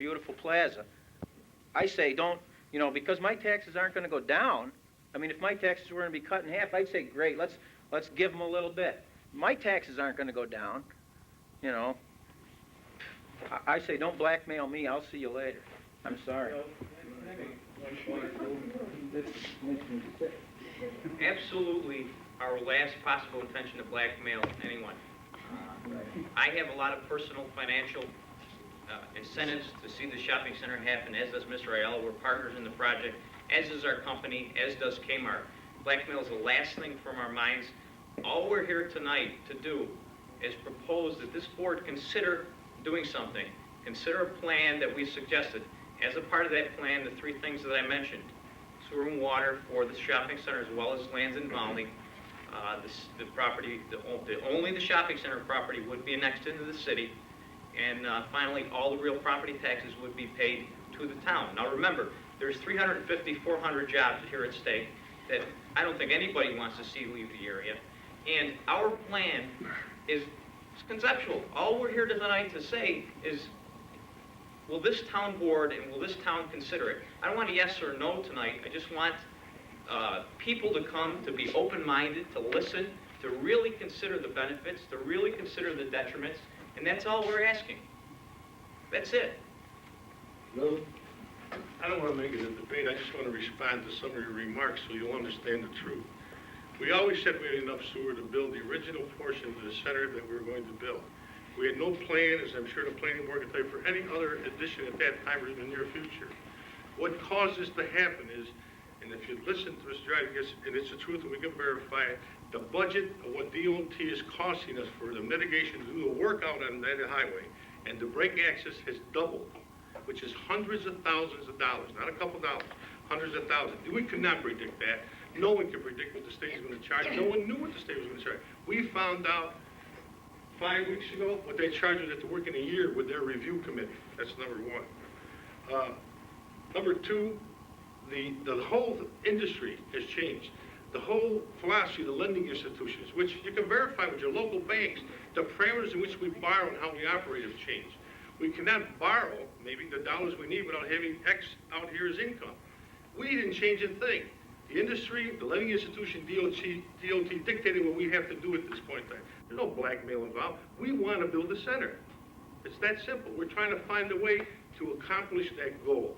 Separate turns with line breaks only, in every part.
beautiful plaza. I say don't, you know, because my taxes aren't going to go down. I mean, if my taxes were going to be cut in half, I'd say, great, let's give them a little bit. My taxes aren't going to go down, you know. I say don't blackmail me, I'll see you later. I'm sorry.
Absolutely our last possible intention to blackmail anyone. I have a lot of personal financial incentives to see the shopping center happen, as does Mr. Ayala. We're partners in the project, as is our company, as does Kmart. Blackmail is the last thing from our minds. All we're here tonight to do is propose that this board consider doing something. Consider a plan that we suggested. As a part of that plan, the three things that I mentioned: sewer and water for the shopping center as well as lands in Volney. The property, only the shopping center property would be annexed into the city. And finally, all the real property taxes would be paid to the town. Now remember, there's 350, 400 jobs here at stake that I don't think anybody wants to see leave the area. And our plan is conceptual. All we're here tonight to say is, will this town board and will this town consider it? I don't want a yes or no tonight. I just want people to come, to be open-minded, to listen, to really consider the benefits, to really consider the detriments, and that's all we're asking. That's it.
No, I don't want to make it a debate. I just want to respond to some of your remarks so you'll understand the truth. We always said we had enough sewer to build the original portion of the center that we were going to build. We had no plan, as I'm sure the planning board can tell you, for any other addition at that time or in the near future. What caused this to happen is, and if you listen to Mr. Rodriguez, and it's the truth and we can verify it, the budget of what DOT is costing us for the mitigation to do the work out on that highway and the brake access has doubled, which is hundreds of thousands of dollars, not a couple dollars, hundreds of thousands. We could not predict that. No one could predict what the state was going to charge. No one knew what the state was going to charge. We found out 5 weeks ago what they charged us to work in a year with their review committee. That's number one. Number two, the whole industry has changed. The whole philosophy of the lending institutions, which you can verify with your local banks, the parameters in which we borrow and how we operate have changed. We cannot borrow maybe the dollars we need without having X out here as income. We didn't change a thing. The industry, the lending institution, DOT dictated what we have to do at this point in time. There's no blackmail involved. We want to build a center. It's that simple. We're trying to find a way to accomplish that goal.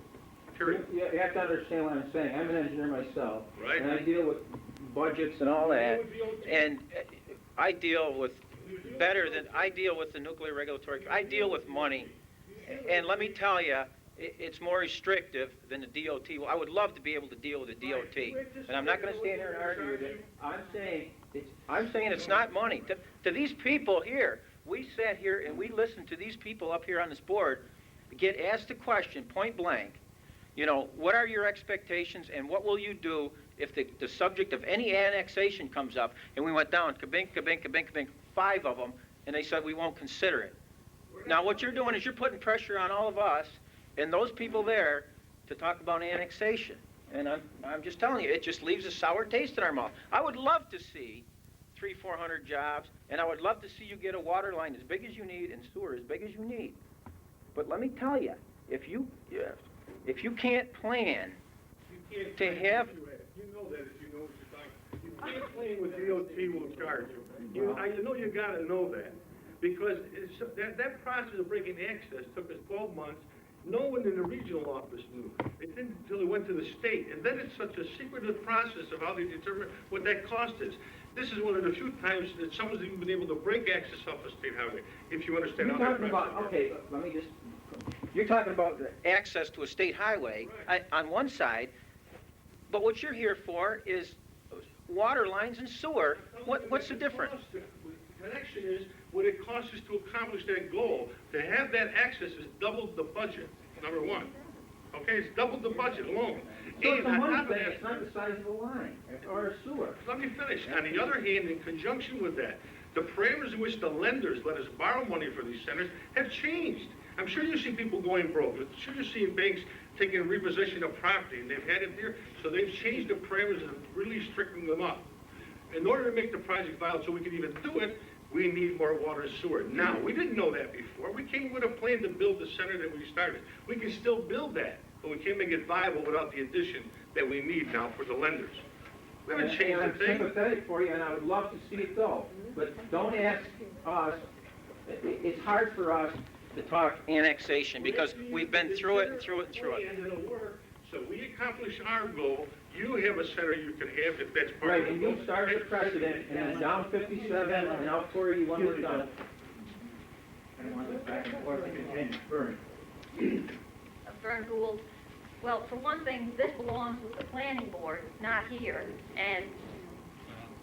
Period.
You have to understand what I'm saying. I'm an engineer myself,
right,
and I deal with budgets and all that, and I deal with I deal with the nuclear regulatory, I deal with money, and let me tell you, it's more restrictive than the DOT. Well, I would love to be able to deal with the DOT, and I'm not going to stand here and argue with it. I'm saying it's not money. To these people here, we sat here and we listened to these people up here on this board get asked a question point blank. You know, what are your expectations and what will you do if the subject of any annexation comes up? And we went down, kabink, kabink, kabink, kabink, 5 of them, and they said we won't consider it. Now what you're doing is you're putting pressure on all of us and those people there to talk about annexation. And I'm just telling you, it just leaves a sour taste in our mouth. I would love to see 300-400 jobs, and I would love to see you get a water line as big as you need and sewer as big as you need. But let me tell you, if you can't plan to have...
You know that if you know what you're talking. You can't plan what DOT will charge you. You know you got to know that. Because that process of breaking access took us 12 months. No one in the regional office knew. It didn't until it went to the state. And then it's such a secretive process of how they determine what that cost is. This is one of the few times that someone's even been able to break access off a state highway, if you understand how that process works.
Okay, let me just... You're talking about access to a state highway on one side, but what you're here for is water lines and sewer. What's the difference?
The connection is what it costs us to accomplish that goal. To have that access is doubled the budget, number one. Okay, it's doubled the budget alone.
So it's a money thing, it's not the size of a line or a sewer.
Let me finish. On the other hand, in conjunction with that, the parameters in which the lenders let us borrow money for these centers have changed. I'm sure you see people going broke. I'm sure you're seeing banks taking repossession of property, and they've had it there, so they've changed the parameters and really strictened them up. In order to make the project viable so we can even do it, we need more water and sewer. Now, we didn't know that before. We came with a plan to build the center that we started. We can still build that, but we can't make it viable without the addition that we need now for the lenders. We haven't changed
And
a
I'm
thing.
sympathetic for you, and I would love to see it go, but don't ask us, it's hard for us to talk annexation, because we've been through it and through it and through it.
And it'll work. So we accomplish our goal. You have a center you can have if that's part
Right,
of the
and
goal.
you started the precedent, and then down 57, and out 40 when we're done.
Vern Gould. Well, for one thing, this belongs with the planning board, not here. And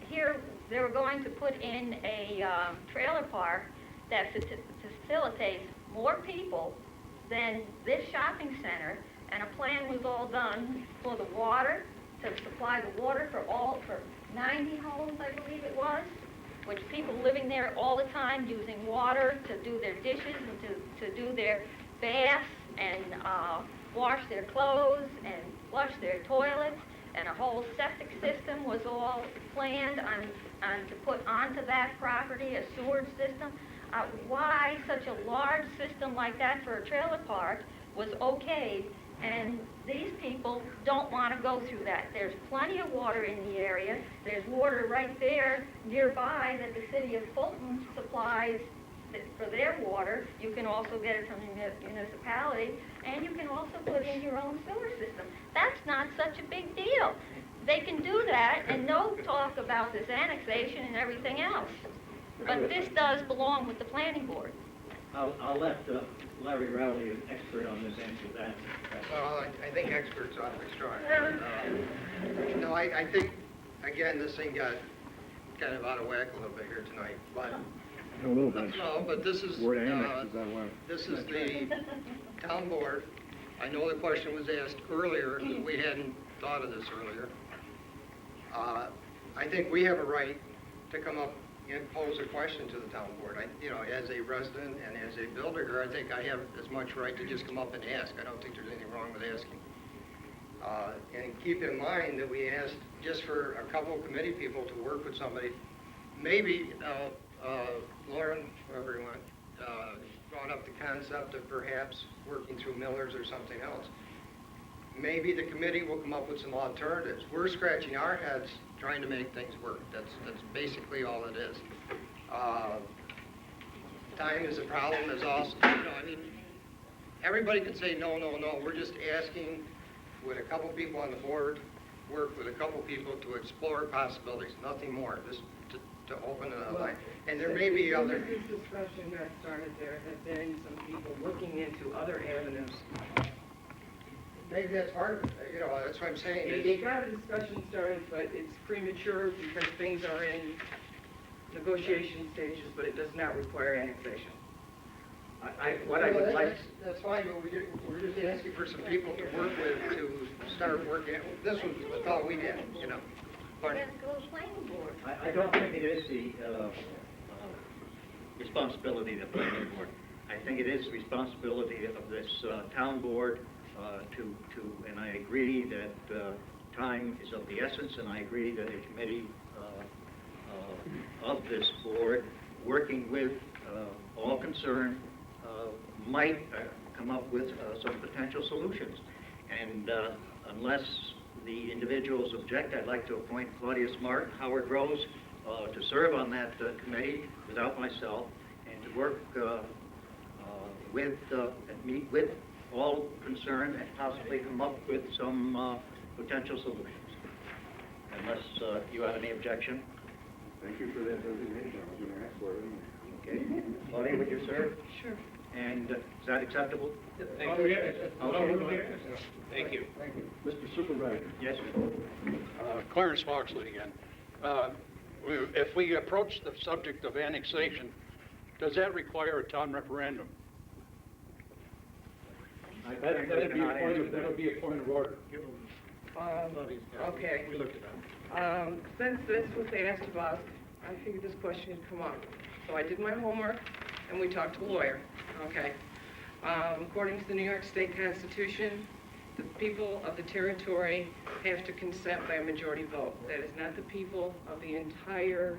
here, they were going to put in a trailer park that facilitates more people than this shopping center, and a plan was all done for the water, to supply the water for 90 homes, I believe it was, which people living there all the time using water to do their dishes and to do their baths and wash their clothes and flush their toilets, and a whole septic system was all planned on to put onto that property, a sewerage system. Why such a large system like that for a trailer park was okayed, and these people don't want to go through that. There's plenty of water in the area. There's water right there nearby that the city of Fulton supplies for their water. You can also get it from the municipality, and you can also put in your own sewer system. That's not such a big deal. They can do that, and no talk about this annexation and everything else. But this does belong with the planning board.
I'll let Larry Rowley, an expert on this, answer that.
Well, I think experts awfully strong. No, I think, again, this thing got kind of out of whack a little bit here tonight, but...
A little bit.
No, but this is,
Word annex is that way.
this is the town board. I know the question was asked earlier, and we hadn't thought of this earlier. I think we have a right to come up and pose a question to the town board. As a resident and as a builder here, I think I have as much right to just come up and ask. I don't think there's anything wrong with asking. And keep in mind that we asked just for a couple of committee people to work with somebody. Maybe Lauren, whoever you want, brought up the concept of perhaps working through millers or something else. Maybe the committee will come up with some alternatives. We're scratching our heads trying to make things work. That's basically all it is. Time is a problem is also, everybody could say no, no, no. We're just asking, with a couple people on the board, work with a couple people to explore possibilities, nothing more, just to open it up. And there may be other...
This discussion got started, there have been some people looking into other avenues.
Maybe that's part of it, that's what I'm saying.
They got a discussion started, but it's premature because things are in negotiation stages, but it does not require annexation.
What I would like...
That's fine, but we're just asking for some people to work with to start working. This was the thought we had, But
Let's go to the planning board.
I don't think it is the responsibility of the planning board. I think it is the responsibility of this town board and I agree that time is of the essence, and I agree that a committee of this board, working with all concerned, might come up with some potential solutions. And unless the individuals object, I'd like to appoint Claudia Smart, Howard Rose, to serve on that committee without myself, and to work with and meet with all concerned and possibly come up with some potential solutions. Unless you have any objection.
Thank you for that designation. I was going to ask for it.
Okay. Claudia, would you serve?
Sure.
And is that acceptable?
Thank you.
Okay.
Thank you.
Mr. Supervisor.
Yes.
Clarence Foxley again. If we approach the subject of annexation, does that require a town referendum?
That'd be a point of,
That'll be a point of order.
Okay.
We looked at that.
Since this was asked about, I figured this question would come up. So I did my homework, and we talked to a lawyer, okay? According to the New York State Constitution, the people of the territory have to consent by a majority vote. That is not the people of the entire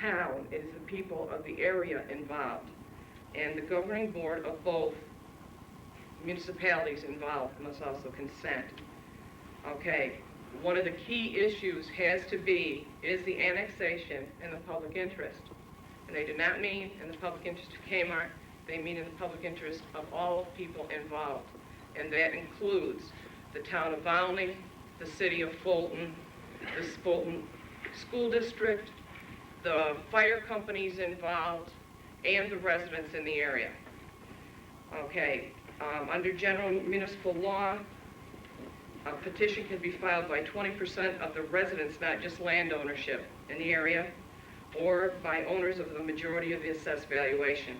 town, it is the people of the area involved. And the governing board of both municipalities involved must also consent. Okay, one of the key issues has to be, is the annexation in the public interest. And they do not mean in the public interest of Kmart, they mean in the public interest of all people involved. And that includes the town of Volney, the city of Fulton, the Fulton School District, the fire companies involved, and the residents in the area. Okay, under general municipal law, a petition can be filed by 20% of the residents, not just land ownership in the area, or by owners of the majority of the assessed valuation.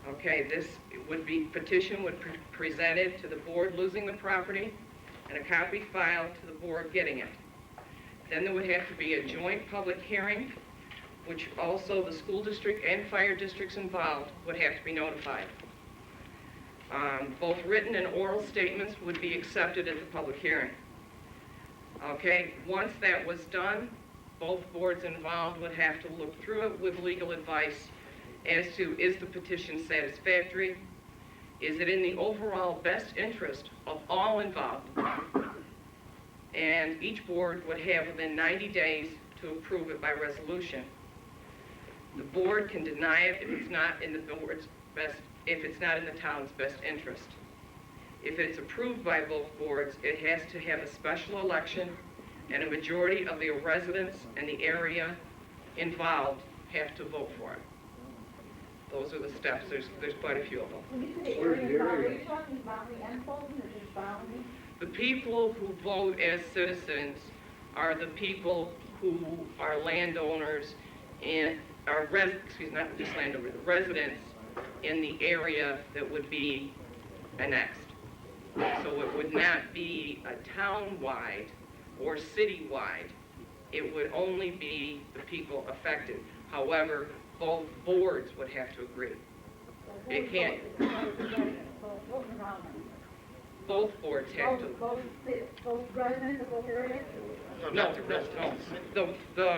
Okay, this would be, petition would be presented to the board losing the property, and a copy filed to the board getting it. Then there would have to be a joint public hearing, which also the school district and fire districts involved would have to be notified. Both written and oral statements would be accepted at the public hearing. Okay, once that was done, both boards involved would have to look through it with legal advice as to, is the petition satisfactory? Is it in the overall best interest of all involved? And each board would have within 90 days to approve it by resolution. The board can deny it if it's not in the board's best, if it's not in the town's best interest. If it's approved by both boards, it has to have a special election, and a majority of the residents in the area involved have to vote for it. Those are the steps. There's quite a few of them.
When you say area involved, are you talking Volney and Fulton, or just Volney?
The people who vote as citizens are the people who are landowners and are not just landowners, residents in the area that would be annexed. So it would not be a town-wide or city-wide. It would only be the people affected. However, both boards would have to agree. It can't. Both boards have to.
Both residents of both areas?
No. The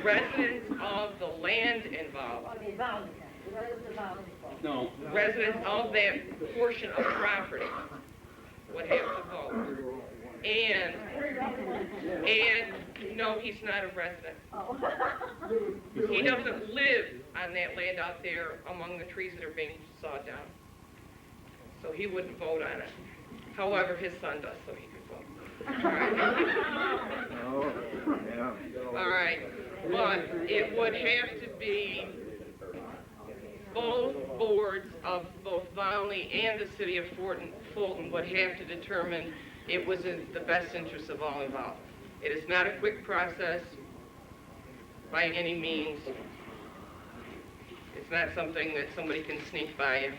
residents of the land involved,
Okay, Volney, the residents of Volney.
No.
residents of that portion of property would have to vote. And, no, he's not a resident.
Oh.
He doesn't live on that land out there among the trees that are being sawed down. So he wouldn't vote on it. However, his son does, so he could vote. All right, but it would have to be both boards of both Volney and the city of Fulton would have to determine it was in the best interest of all involved. It is not a quick process by any means. It's not something that somebody can sneak by you.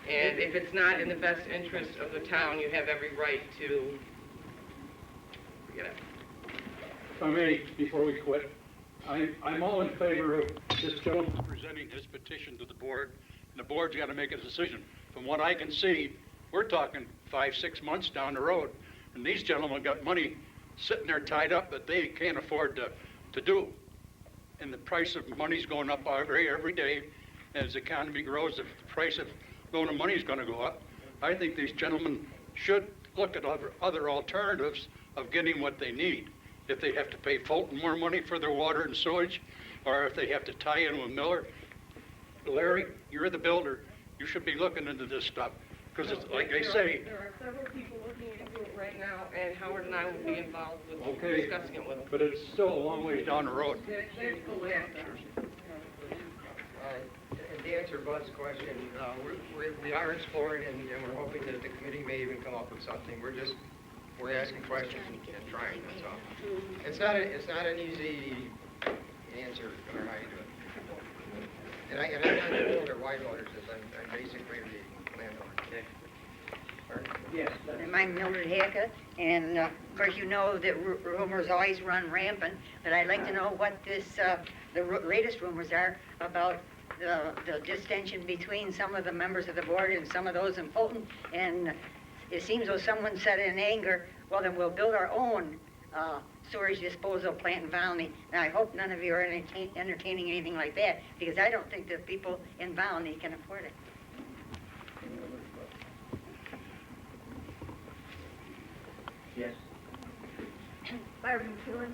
And if it's not in the best interest of the town, you have every right to, forget it.
If I may, before we quit, I'm all in favor of this gentleman presenting his petition to the board, and the board's got to make a decision. From what I can see, we're talking 5-6 months down the road, and these gentlemen got money sitting there tied up that they can't afford to do. And the price of money's going up every day. As the economy grows, if the price of loan of money is going to go up, I think these gentlemen should look at other alternatives of getting what they need. If they have to pay Fulton more money for their water and sewage, or if they have to tie in with Miller. Larry, you're the builder. You should be looking into this stuff, because it's like I say.
There are several people looking into it right now, and Howard and I will be involved with discussing it with them.
But it's still a long ways down the road.
That's the last option.
To answer Bud's question, we are exploring, and we're hoping that the committee may even come up with something. We're asking questions and trying, that's all. It's not an easy answer on how you do it. And I'm not the builder, wide owners, I'm basically the landowner.
Yes.
I'm Mildred Hackett, and of course you know that rumors always run rampant, but I'd like to know what the latest rumors are about the distension between some of the members of the board and some of those in Fulton. And it seems though someone said in anger, well then we'll build our own sewage disposal plant in Volney. And I hope none of you are entertaining anything like that, because I don't think the people in Volney can afford it.
Yes.
Barbara McEwen,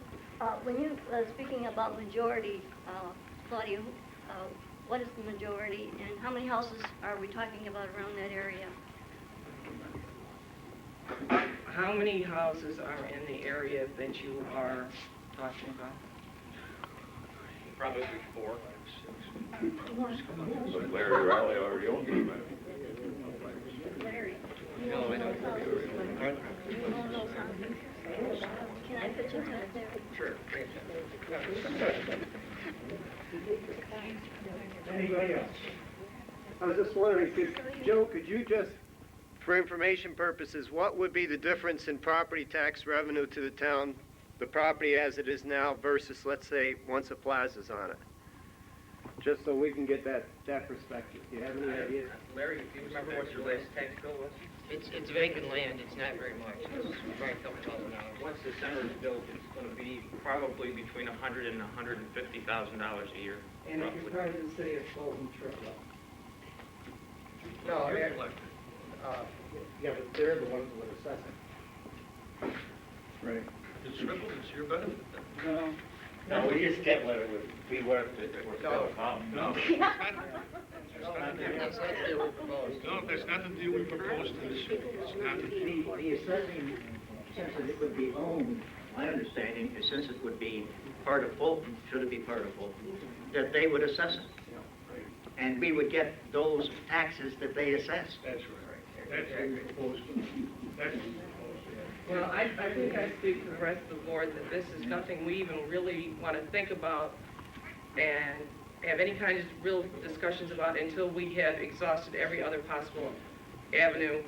when you speaking about majority, Claudia, what is the majority, and how many houses are we talking about around that area?
How many houses are in the area that you are talking about?
Probably 4.
But Larry Riley already owns it.
Larry?
No, I don't.
You own those houses? Can I put you in touch there?
Sure.
Anybody else? I was just wondering, Joe, could you just, for information purposes, what would be the difference in property tax revenue to the town, the property as it is now versus, let's say, once a plaza's on it? Just so we can get that perspective. Do you have any idea?
Larry, do you remember what your last tax bill was?
It's vacant land, it's not very much, it's probably a couple $1,000.
Once the center is built, it's going to be probably between $100,000 and $150,000 a year.
And if
roughly.
you're part of the city of Fulton, triple.
No,
You're
that-
elected.
Yeah, but they're the ones that would assess it. Right.
It's triple, it's your benefit then.
No.
No, we just get what it would be worth it.
No.
No.
That's not the deal we proposed.
No, that's not the deal we proposed to the city. It's not the deal.
The assessing, since it would be owned, my understanding is since it would be part of Fulton, should it be part of Fulton, that they would assess it. And we would get those taxes that they assessed.
That's right. That's what we proposed. That's what we proposed.
Well, I think I speak for the rest of the board that this is nothing we even really want to think about and have any kind of real discussions about until we have exhausted every other possible avenue.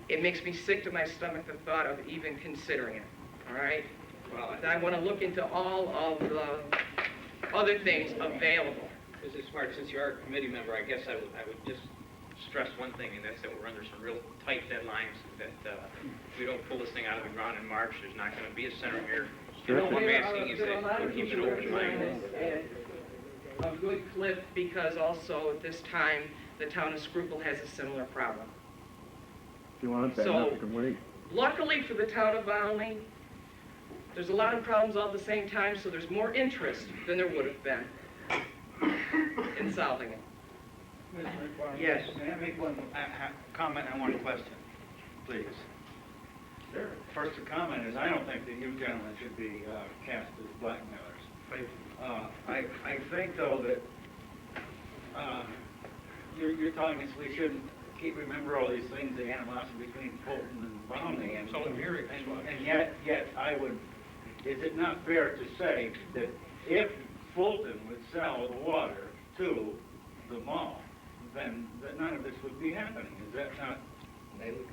It makes me sick to my stomach the thought of even considering it, all right?
Well,
I want to look into all of the other things available.
Mrs. Smart, since you are a committee member, I guess I would just stress one thing, and that's that we're under some real tight deadlines, that if we don't pull this thing out of the ground in March, there's not going to be a center here. And all I'm asking is that we keep an open mind.
A good clip, because also at this time, the town of Schuylkill has a similar problem.
If you want that,
So-
you can wait.
Luckily for the town of Volney, there's a lot of problems all at the same time, so there's more interest than there would have been in solving it.
Yes.
May I make one comment and one question, please? First, the comment is, I don't think that you gentlemen should be cast as blackmailers.
Thank you.
I think, though, that you're telling us we shouldn't remember all these things, the animosity between Fulton and Volney. And
So I'm hearing this one.
And yet I would, is it not fair to say that if Fulton would sell the water to the mall, then that none of this would be happening? Is that not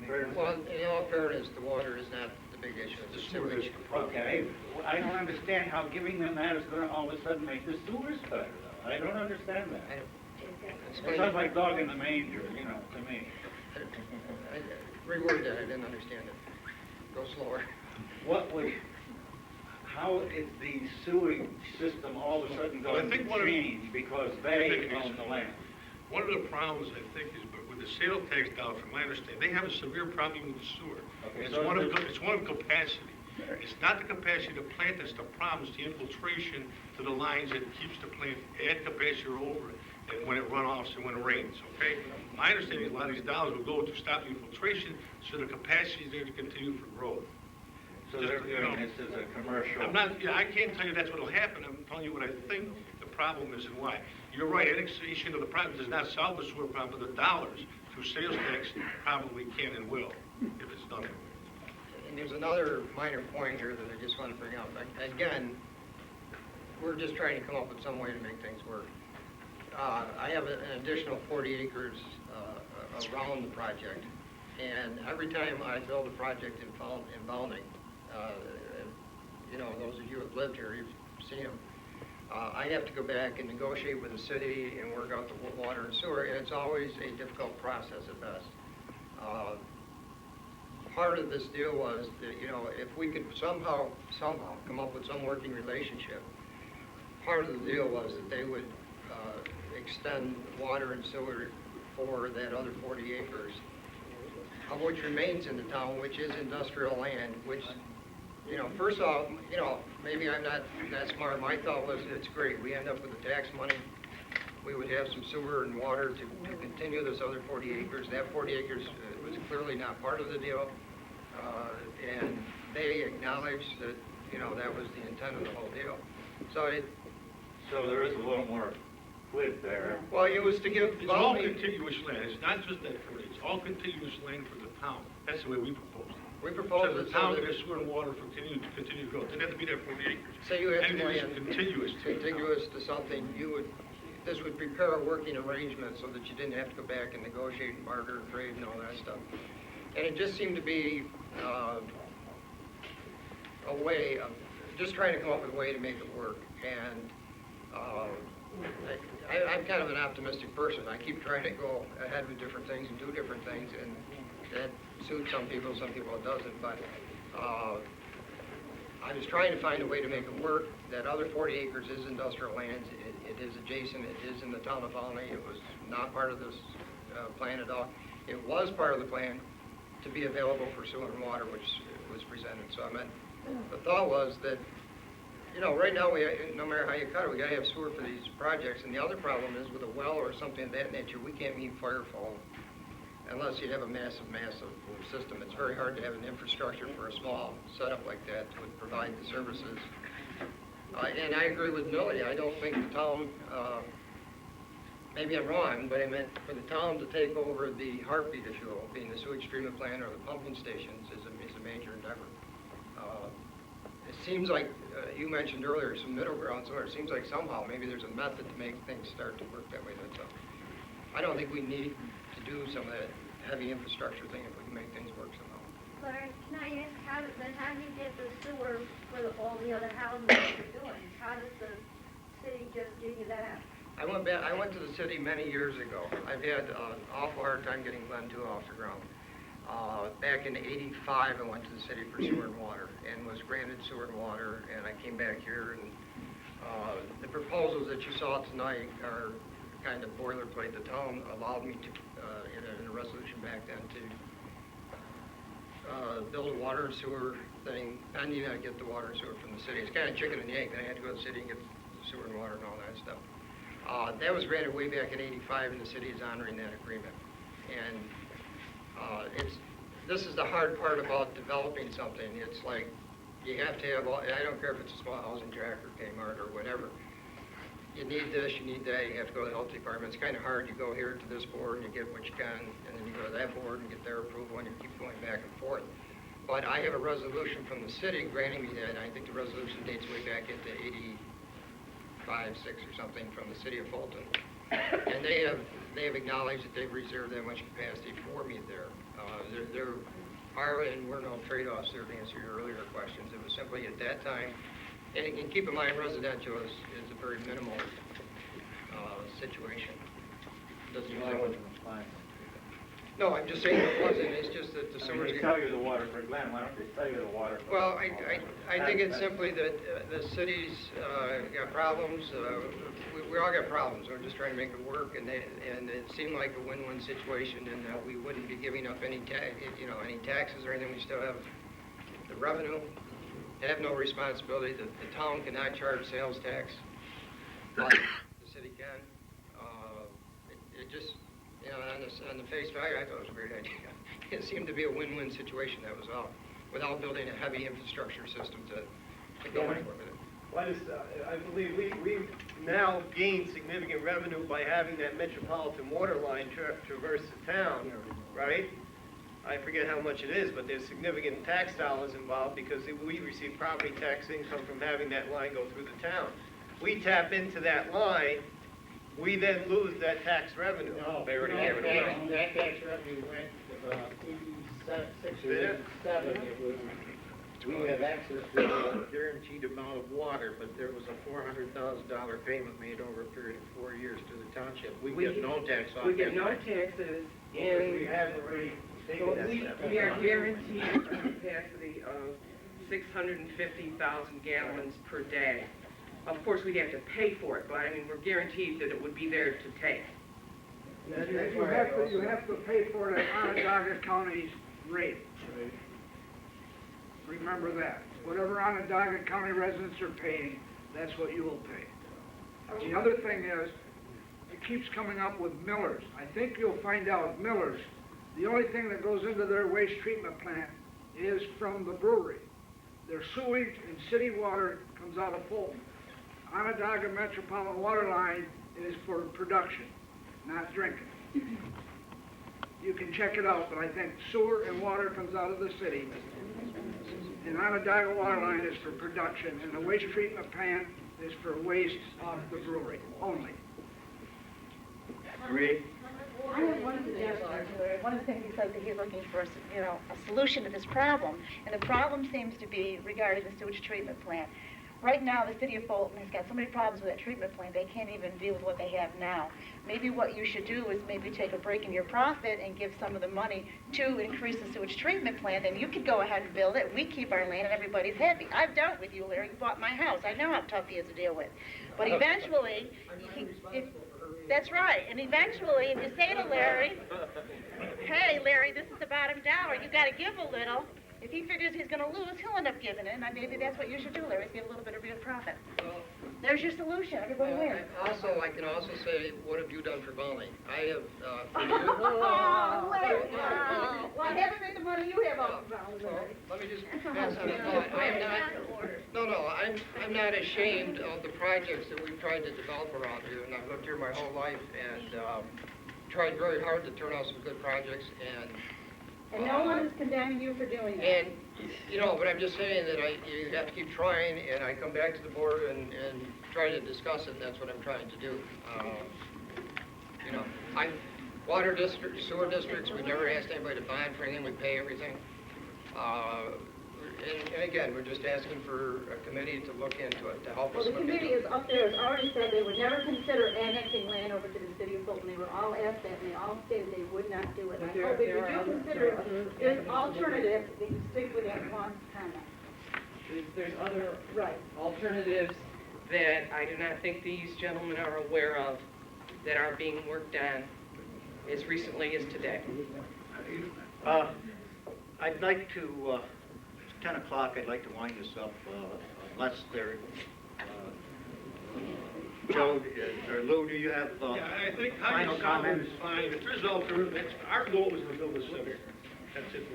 fair to say?
Well, in all fairness, the water is not the big issue, it's the sewer issue.
Okay, well, I don't understand how giving them that is gonna all of a sudden make the sewers better, though. I don't understand that. It sounds like dog in the manger, you know, to me.
Reword that, I didn't understand it. Go slower.
How is the sewage system all of a sudden
Well, I
going
think
to
one of the-
change because they own the land?
One of the problems, I think, is with the sale tax dollars, from my understanding, they have a severe problem with the sewer.
Okay,
It's
so
one of
there's-
it's one of capacity. It's not the capacity of the plant that's the problem, it's the infiltration to the lines that keeps the plant at capacity or over it, and when it runoffs and when it rains, okay? My understanding is a lot of these dollars will go to stop the infiltration, so the capacity is there to continue for growth.
So
Just,
they're
you know,
doing this as a commercial.
I can't tell you that's what'll happen, I'm telling you what I think the problem is and why. You're right, annexation of the problem does not solve the sewer problem, but the dollars through sales tax probably can and will, if it's done.
And there's another minor point here that I just want to bring up. Again, we're just trying to come up with some way to make things work. I have an additional 40 acres around the project, and every time I build a project in Volney, you know, those of you who have lived here, you've seen them, I have to go back and negotiate with the city and work out the water and sewer, and it's always a difficult process at best. part of this deal was that, you know, if we could somehow come up with some working relationship, part of the deal was that they would extend water and sewer for that other 40 acres, of which remains in the town, which is industrial land, which, you know, first off, you know, maybe I'm not that smart. My thought was it's great. We end up with the tax money. We would have some sewer and water to continue this other 40 acres. That 40 acres was clearly not part of the deal. And they acknowledged that, you know, that was the intent of the whole deal. So
there is a little more quid there.
well, it was to give
It's all
Volney,
contiguous land, it's not just that 40, it's all contiguous land for the town. That's the way we proposed it.
we proposed
So
it
the
so
town
that
could have sewer and water for continue to grow. It didn't have to be there 40 acres.
say you had some
Anything
land
that's contiguous to the town.
contiguous to something, this would prepare a working arrangement so that you didn't have to go back and negotiate and barter and trade and all that stuff. And it just seemed to be a way of just trying to come up with a way to make it work. And I'm kind of an optimistic person. I keep trying to go ahead with different things and do different things, and that suits some people it doesn't. But I was trying to find a way to make it work. That other 40 acres is industrial land. It is adjacent. It is in the town of Volney. It was not part of this plan at all. It was part of the plan to be available for sewer and water, which was presented. So I meant, the thought was that, you know, right now, no matter how you cut it, we gotta have sewer for these projects. And the other problem is with a well or something of that nature, we can't meet fire fall unless you have a massive system. It's very hard to have an infrastructure for a small setup like that to provide the services. And I agree with Millie. I don't think the town, maybe I'm wrong, but I meant for the town to take over the heartbeat, if you will, being the sewage treatment plant or the pumping stations is a major endeavor. It seems like, you mentioned earlier, some middle ground somewhere. It seems like somehow maybe there's a method to make things start to work that way. That's all. I don't think we need to do some of that heavy infrastructure thing if we can make things work somehow.
Clarence, can I ask, how do you get the sewer for all the other houses that you're doing? How does the city just give you that?
I went to the city many years ago. I've had an awful hard time getting Glen 2 off the ground. Back in '85, I went to the city for sewer and water and was granted sewer and water, and I came back here, and the proposals that you saw tonight are kind of boilerplate. The town allowed me to, in a resolution back then, to build a water and sewer thing, pending I get the water and sewer from the city. It's kind of chicken and egg. Then I had to go to the city and get the sewer and water and all that stuff. That was granted way back in '85, and the city is honoring that agreement. And this is the hard part about developing something. It's like you have to have, I don't care if it's a small housing tract or Kmart or whatever. You need this, you need that, you have to go to the health department. It's kind of hard. You go here to this board and you get what you can, and then you go to that board and get their approval, and you keep going back and forth. But I have a resolution from the city granting me that, and I think the resolution dates way back into '85, '86 or something, from the city of Fulton. And they have acknowledged that they've reserved that much capacity for me there. There are and were no trade-offs there, to answer your earlier questions. It was simply at that time, and keep in mind, residential is a very minimal situation. Doesn't usually. No, I'm just saying it wasn't. It's just that the sewers.
They tell you the water for Glen. Why don't they tell you the water for?
Well, I think it's simply that the city's got problems. We all got problems. We're just trying to make it work, and it seemed like a win-win situation in that we wouldn't be giving up any taxes or anything. We still have the revenue, have no responsibility. The town cannot charge sales tax, but the city can. It just, you know, on the face value, I thought it was a great idea. It seemed to be a win-win situation, that was all, without building a heavy infrastructure system to go anywhere with it.
What is, I believe we've now gained significant revenue by having that metropolitan water line traverse the town, right? I forget how much it is, but there's significant tax dollars involved because we receive property tax income from having that line go through the town. We tap into that line, we then lose that tax revenue.
No, they already gave it away.
That tax revenue went, 86 or 87, it was, we have access to a guaranteed amount of water, but there was a $400,000 payment made over a period of 4 years to the township. We get no tax off that.
We get no taxes, and
We have already
We are guaranteed a capacity of 650,000 gallons per day. Of course, we have to pay for it, but I mean, we're guaranteed that it would be there to take.
You have to pay for it at Onondaga County's rate. Remember that. Whatever Onondaga County residents are paying, that's what you will pay. The other thing is, it keeps coming up with millers. I think you'll find out millers, the only thing that goes into their waste treatment plant is from the brewery. Their sewage and city water comes out of Fulton. Onondaga Metropolitan Water Line is for production, not drinking. You can check it out, but I think sewer and water comes out of the city. And Onondaga Water Line is for production, and the waste treatment plant is for waste off the brewery only.
Marie?
I have one suggestion. One of the things he says that he's looking for, a solution to this problem, and the problem seems to be regarding the sewage treatment plant. Right now, the city of Fulton has got so many problems with that treatment plant, they can't even deal with what they have now. Maybe what you should do is maybe take a break in your profit and give some of the money to increase the sewage treatment plant, and you could go ahead and build it. We keep our land and everybody's happy. I've dealt with you, Larry. You bought my house. I know how tough he is to deal with. But eventually, that's right. And eventually, if you say to Larry, hey, Larry, this is the bottom dollar. You got to give a little. If he figures he's going to lose, he'll end up giving it. And maybe that's what you should do, Larry, is get a little bit of real profit. There's your solution. Everybody wins.
Also, I can also say, what have you done for Volney? I have,
Oh, Larry. Well, I haven't made the money you have off the Larry.
let me just pass on a thought. I'm not ashamed of the projects that we've tried to develop around here, and I've lived here my whole life, and tried very hard to turn out some good projects, and
no one is condemning you for doing that.
And, but I'm just saying that you have to keep trying, and I come back to the board and try to discuss it, and that's what I'm trying to do. Water districts, sewer districts, we never asked anybody to bond for anything, we pay everything. And again, we're just asking for a committee to look into it, to help us
Well, the
look
committee
into it.
is up there, has already said they would never consider annexing land over to the city of Fulton. They were all asked that, and they all stated they would not do it. I hope if you do consider it, there's alternatives, they can stick with that one comment.
There's other
Right.
alternatives that I do not think these gentlemen are aware of that are being worked on as recently as today.
I'd like to, it's 10 o'clock, I'd like to wind this up, unless there, Joe, or Lou, do you have
Yeah, I think
final comments?
is fine. If there's alternatives, our goal is to build a center. That's it,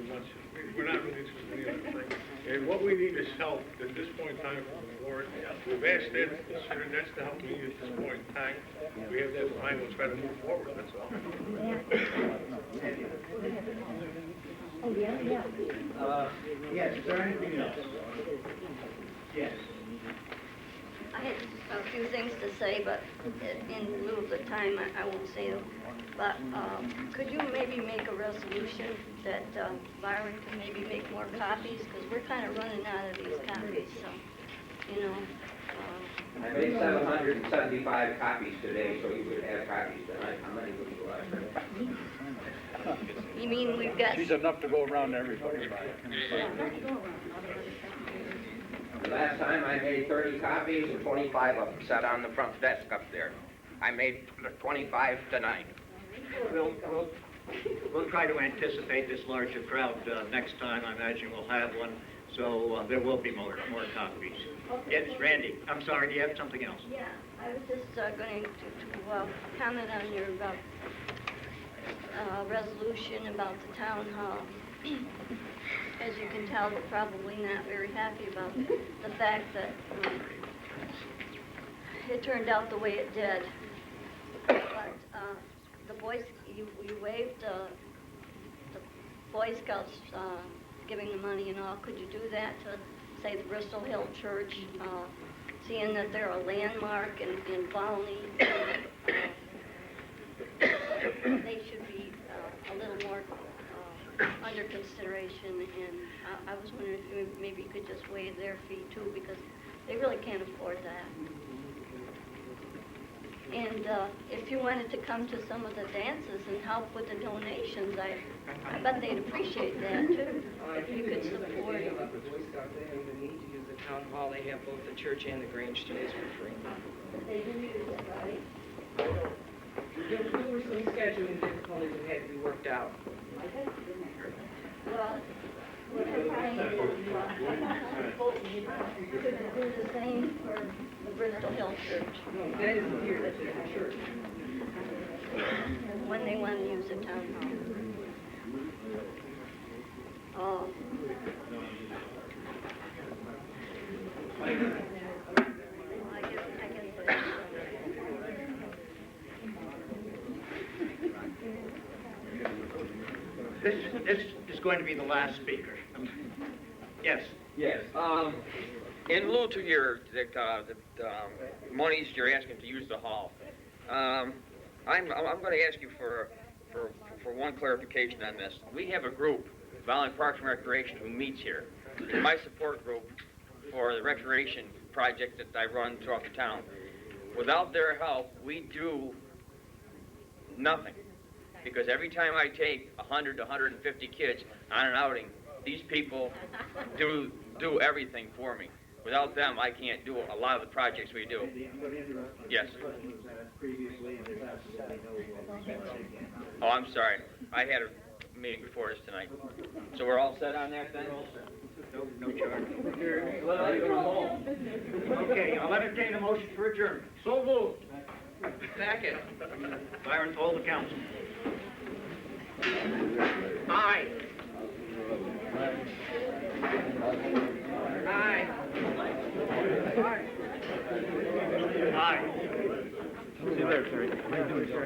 we're not really interested in the other thing. And what we need is help at this point in time from the board. We've asked them to consider, that's the help we need at this point in time. We have that in mind, we'll try to move forward, that's all.
Oh, yeah.
Yes, is there anything else? Yes.
I had a few things to say, but in lieu of the time, I won't say them. But could you maybe make a resolution that Byron can maybe make more copies? Because we're kind of running out of these copies, so,
I made 775 copies today, so you would have copies tonight. How many would you like?
You mean we've got...
She's enough to go around to everybody.
Last time I made 30 copies and 25 of them sat on the front desk up there. I made 25 tonight.
We'll try to anticipate this larger crowd next time. I imagine we'll have one, so there will be more copies. Yes, Randy, I'm sorry, do you have something else?
Yeah, I was just going to comment on your resolution about the town hall. As you can tell, we're probably not very happy about the fact that it turned out the way it did. But the boys, you waived the Boy Scouts giving the money and all. Could you do that to, say, the Bristol Hill Church, seeing that they're a landmark in Volney? They should be a little more under consideration, and I was wondering if maybe you could just waive their fee too, because they really can't afford that. And if you wanted to come to some of the dances and help with the donations, I bet they'd appreciate that too, if you could support.
They have the Boy Scout Day, and they need to use the town hall. They have both the church and the Grange to use for free.
They do use it, right?
There were some scheduling difficulties that had to be worked out.
Well, what I find is, couldn't do the same for the Bristol Hill Church.
No, that isn't here, that's at the church.
When they want to use the town hall. Oh. Well, I guess
This is going to be the last speaker. Yes.
Yes. In lieu to the monies you're asking to use the hall, I'm going to ask you for one clarification on this. We have a group, Volney Parks and Recreation, who meets here. It's my support group for the recreation project that I run throughout the town. Without their help, we do nothing. Because every time I take 100 to 150 kids on an outing, these people do everything for me. Without them, I can't do a lot of the projects we do. Yes. Oh, I'm sorry. I had a meeting before this tonight. So we're all set on that then?
No charge. Okay, I'll entertain a motion for adjournment.
So moved.
Second.
Byron, poll the council.
Aye. Aye.
Aye. See you there, Terry. How you doing, sir?